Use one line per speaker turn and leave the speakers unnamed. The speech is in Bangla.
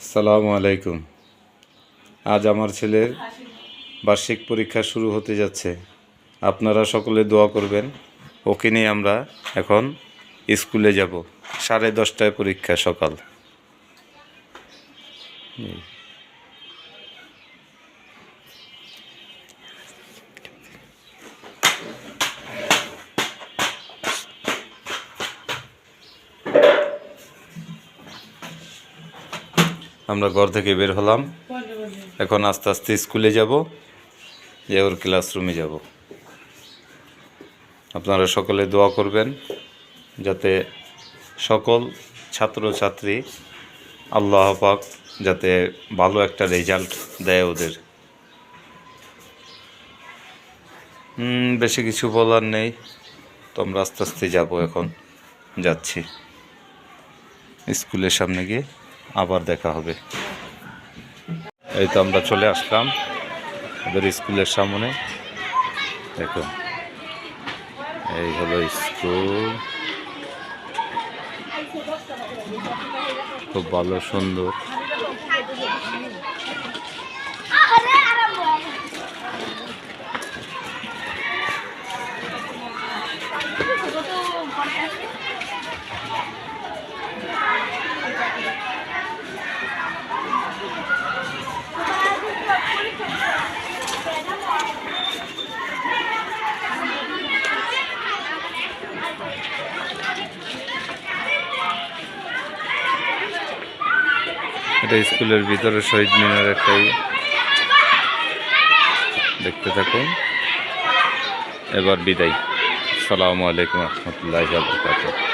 আসসালামু আলাইকুম। আজ আমার ছেলের বার্ষিক পরীক্ষা শুরু হতে যাচ্ছে। আপনারা সকলে দোয়া করবেন। ওকে নিয়ে আমরা এখন স্কুলে যাব। 10:30টায় পরীক্ষা সকাল। আমরা ঘর থেকে বের হলাম, এখন আস্তে আস্তে স্কুলে যাব, যে ওর ক্লাসরুমে যাব। আপনারা সকলে দোয়া করবেন যাতে সকল ছাত্রছাত্রী আল্লাহ পাক যাতে ভালো একটা রেজাল্ট দেয় ওদের। বেশি কিছু বলার নেই, তো আমরা আস্তে আস্তে যাবো। এখন যাচ্ছি, স্কুলের সামনে গিয়ে আবার দেখা হবে। এই তো আমরা চলে আসলাম ওদের স্কুলের সামনে। দেখুন, এই হলো স্কুল, খুব ভালো সুন্দর। এটা স্কুলের ভিতরে শহীদ মিনার একটাই, দেখতে থাকুন। এবার বিদায়। আসসালামু আলাইকুম রহমতুল্লাহি ওয়া বারাকাতুহু।